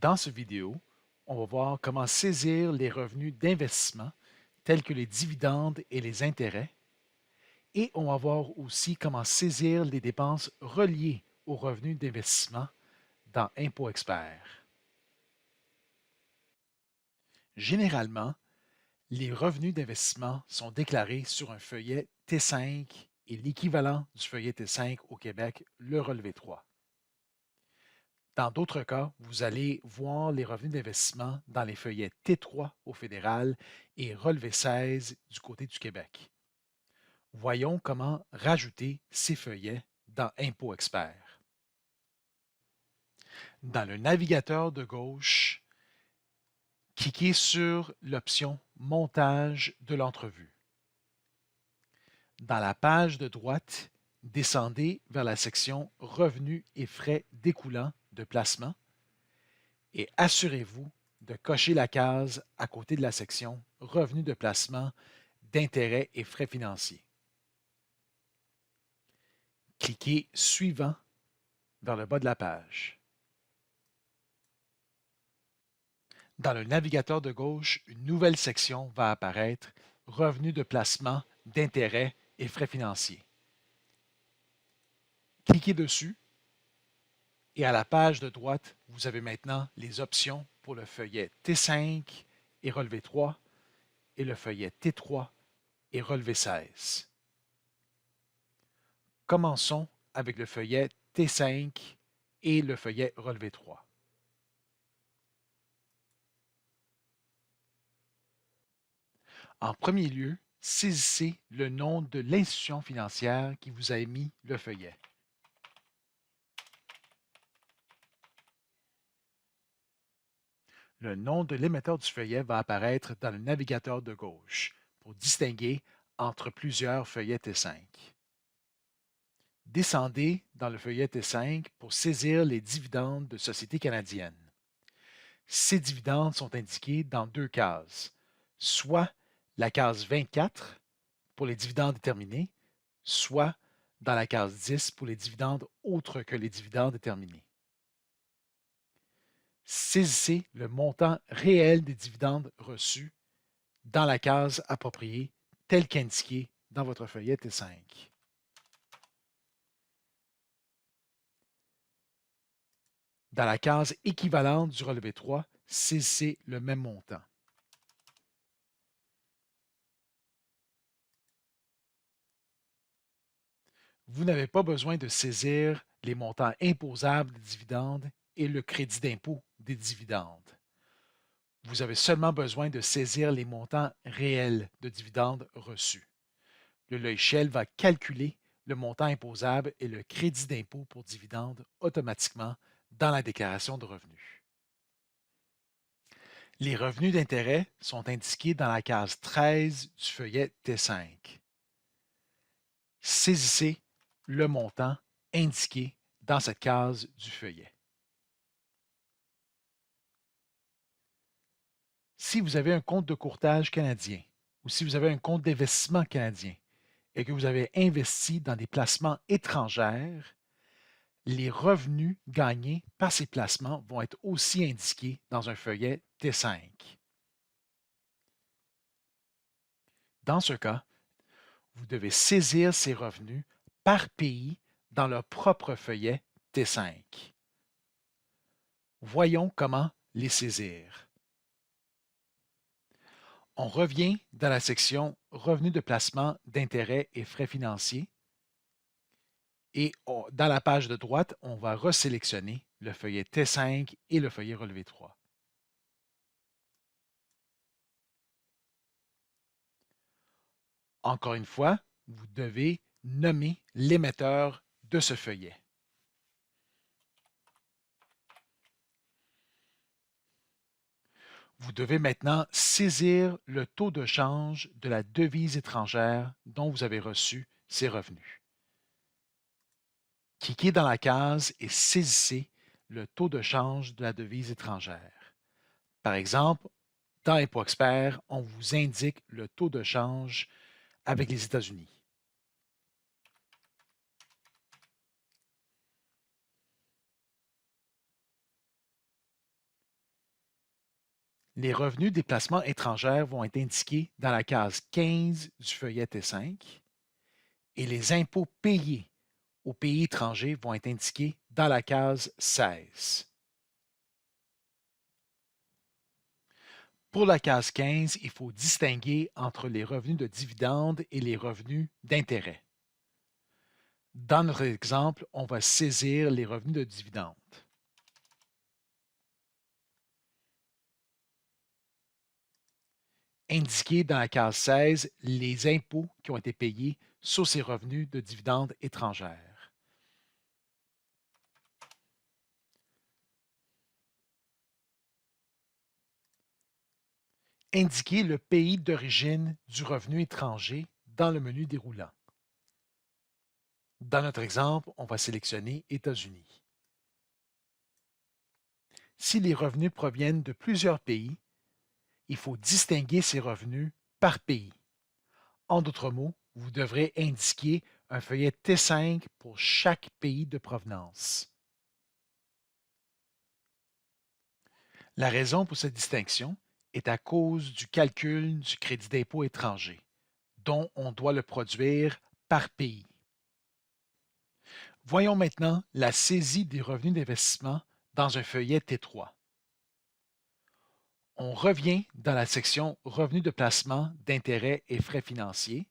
Dans cette vidéo, on va voir comment saisir les revenus d'investissement tels que les dividendes et les intérêts, et on va voir aussi comment saisir les dépenses reliées aux revenus d'investissement dans Impôt Expert. Généralement, les revenus d'investissement sont déclarés sur un feuillet T5 et l'équivalent du feuillet T5 au Québec, le relevé 3. Dans d'autres cas, vous allez voir les revenus d'investissement dans les feuillets T3 au fédéral et relevé 16 du côté du Québec. Voyons comment rajouter ces feuillets dans Impôt Expert. Dans le navigateur de gauche, cliquez sur l'option Montage de l'entrevue. Dans la page de droite, descendez vers la section Revenus et frais découlants de placement et assurez-vous de cocher la case à côté de la section Revenus de placement d'intérêts et frais financiers. Cliquez Suivant vers le bas de la page. Dans le navigateur de gauche, une nouvelle section va apparaître Revenus de placement d'intérêts et frais financiers. Cliquez dessus et à la page de droite, vous avez maintenant les options pour le feuillet T5 et relevé 3 et le feuillet T3 et relevé 16. Commençons avec le feuillet T5 et le feuillet relevé 3. En premier lieu, saisissez le nom de l'institution financière qui vous a émis le feuillet. Le nom de l'émetteur du feuillet va apparaître dans le navigateur de gauche pour distinguer entre plusieurs feuillets T5. Descendez dans le feuillet T5 pour saisir les dividendes de Société canadienne. Ces dividendes sont indiqués dans deux cases, soit la case 24 pour les dividendes déterminés, soit dans la case 10 pour les dividendes autres que les dividendes déterminés. Saisissez le montant réel des dividendes reçus dans la case appropriée tel qu'indiqué dans votre feuillet T5. Dans la case équivalente du relevé 3, saisissez le même montant. Vous n'avez pas besoin de saisir les montants imposables des dividendes et le crédit d'impôt des dividendes. Vous avez seulement besoin de saisir les montants réels de dividendes reçus. Le logiciel va calculer le montant imposable et le crédit d'impôt pour dividendes automatiquement dans la déclaration de revenus. Les revenus d'intérêt sont indiqués dans la case 13 du feuillet T5. Saisissez le montant indiqué dans cette case du feuillet. Si vous avez un compte de courtage canadien ou si vous avez un compte d'investissement canadien et que vous avez investi dans des placements étrangers, les revenus gagnés par ces placements vont être aussi indiqués dans un feuillet T5. Dans ce cas, vous devez saisir ces revenus par pays dans leur propre feuillet T5. Voyons comment les saisir. On revient dans la section Revenus de placement d'intérêts et frais financiers et dans la page de droite, on va resélectionner le feuillet T5 et le feuillet relevé 3. Encore une fois, vous devez nommer l'émetteur de ce feuillet. Vous devez maintenant saisir le taux de change de la devise étrangère dont vous avez reçu ces revenus. Cliquez dans la case et saisissez le taux de change de la devise étrangère. Par exemple, dans Impôt Expert, on vous indique le taux de change avec les États-Unis. Les revenus des placements étrangers vont être indiqués dans la case 15 du feuillet T5 et les impôts payés aux pays étrangers vont être indiqués dans la case 16. Pour la case 15, il faut distinguer entre les revenus de dividendes et les revenus d'intérêt. Dans notre exemple, on va saisir les revenus de dividendes. Indiquer dans la case 16 les impôts qui ont été payés sur ces revenus de dividendes étrangères. Indiquer le pays d'origine du revenu étranger dans le menu déroulant. Dans notre exemple, on va sélectionner États-Unis. Si les revenus proviennent de plusieurs pays, il faut distinguer ces revenus par pays. En d'autres mots, vous devrez indiquer un feuillet T5 pour chaque pays de provenance. La raison pour cette distinction est à cause du calcul du crédit d'impôt étranger, dont on doit le produire par pays. Voyons maintenant la saisie des revenus d'investissement dans un feuillet T3. On revient dans la section Revenus de placement d'intérêts et frais financiers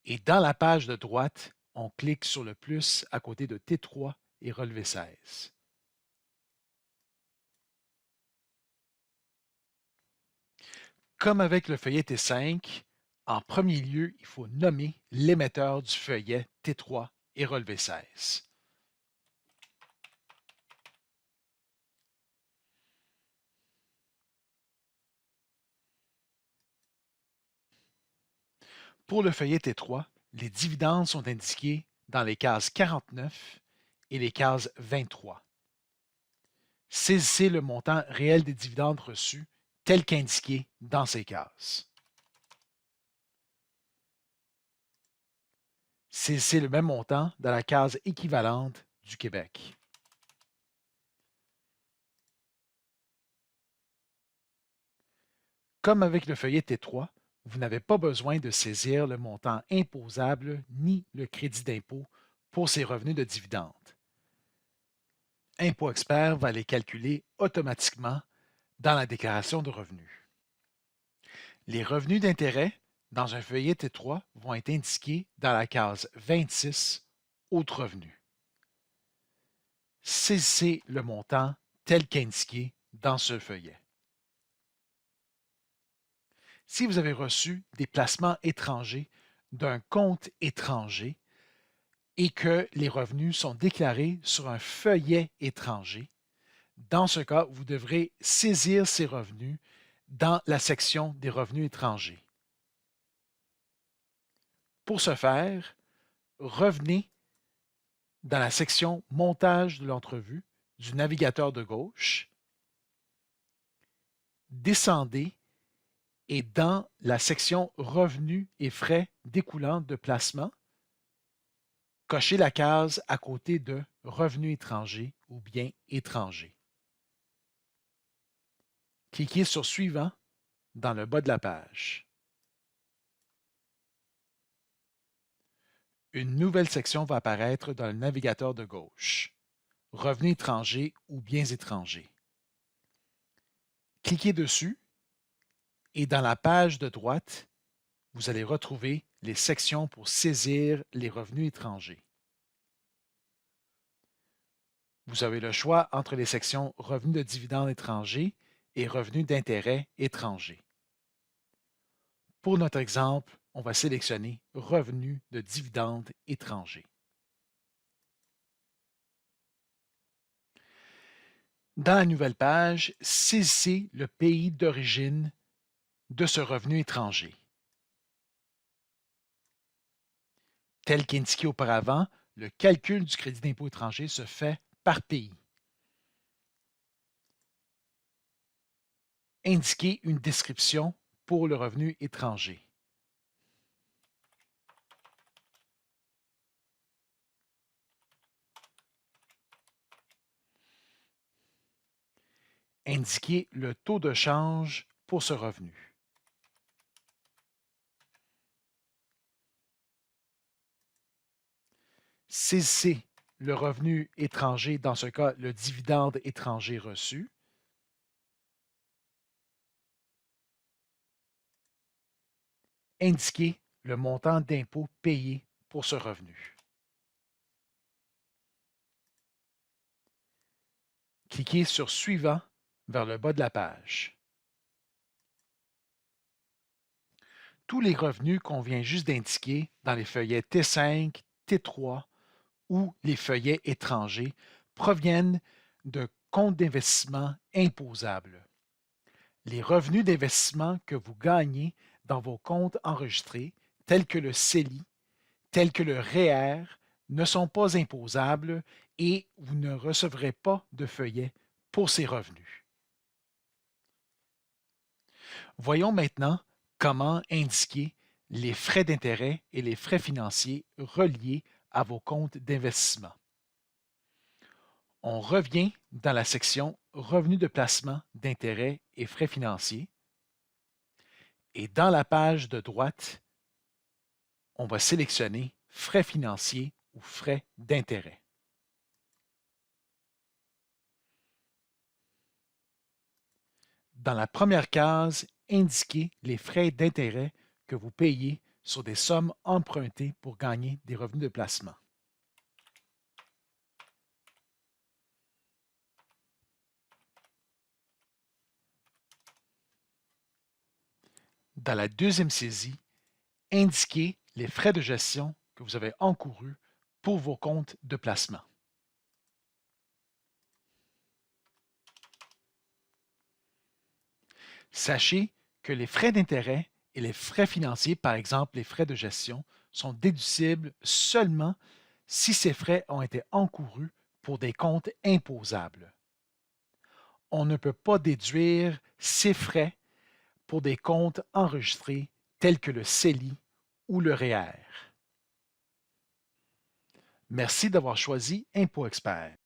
et dans la page de droite, on clique sur le plus à côté de T3 et relevé 16. Comme avec le feuillet T5, en premier lieu, il faut nommer l'émetteur du feuillet T3 et relevé 16. Pour le feuillet T3, les dividendes sont indiqués dans les cases 49 et les cases 23. Saisissez le montant réel des dividendes reçus tel qu'indiqué dans ces cases. Saisissez le même montant dans la case équivalente du Québec. Comme avec le feuillet T3, vous n'avez pas besoin de saisir le montant imposable ni le crédit d'impôt pour ces revenus de dividendes. Impôt Expert va les calculer automatiquement dans la déclaration de revenus. Les revenus d'intérêt dans un feuillet T3 vont être indiqués dans la case 26 Autres revenus. Saisissez le montant tel qu'indiqué dans ce feuillet. Si vous avez reçu des placements étrangers d'un compte étranger et que les revenus sont déclarés sur un feuillet étranger, dans ce cas, vous devrez saisir ces revenus dans la section des revenus étrangers. Pour ce faire, revenez dans la section Montage de l'entrevue du navigateur de gauche, descendez et dans la section Revenus et frais découlant de placement, cochez la case à côté de Revenus étrangers ou bien étrangers. Cliquez sur Suivant dans le bas de la page. Une nouvelle section va apparaître dans le navigateur de gauche. Revenus étrangers ou biens étrangers. Cliquez dessus et dans la page de droite, vous allez retrouver les sections pour saisir les revenus étrangers. Vous avez le choix entre les sections Revenus de dividendes étrangers et Revenus d'intérêts étrangers. Pour notre exemple, on va sélectionner Revenus de dividendes étrangers. Dans la nouvelle page, saisissez le pays d'origine de ce revenu étranger. Tel qu'indiqué auparavant, le calcul du crédit d'impôt étranger se fait par pays. Indiquez une description pour le revenu étranger. Indiquez le taux de change pour ce revenu. Saisissez le revenu étranger, dans ce cas, le dividende étranger reçu. Indiquez le montant d'impôt payé pour ce revenu. Cliquez sur Suivant vers le bas de la page. Tous les revenus qu'on vient juste d'indiquer dans les feuillets T5, T3 ou les feuillets étrangers proviennent de comptes d'investissement imposables. Les revenus d'investissement que vous gagnez dans vos comptes enregistrés, tels que le CELI, tels que le REER, ne sont pas imposables et vous ne recevrez pas de feuillet pour ces revenus. Voyons maintenant comment indiquer les frais d'intérêt et les frais financiers reliés à vos comptes d'investissement. On revient dans la section Revenus de placement d'intérêt et frais financiers et dans la page de droite, on va sélectionner Frais financiers ou frais d'intérêt. Dans la première case, indiquez les frais d'intérêt que vous payez sur des sommes empruntées pour gagner des revenus de placement. Dans la deuxième saisie, indiquez les frais de gestion que vous avez encourus pour vos comptes de placement. Sachez que les frais d'intérêt et les frais financiers, par exemple les frais de gestion, sont déductibles seulement si ces frais ont été encourus pour des comptes imposables. On ne peut pas déduire ces frais pour des comptes enregistrés tels que le CELI ou le REER. Merci d'avoir choisi Impôt Expert.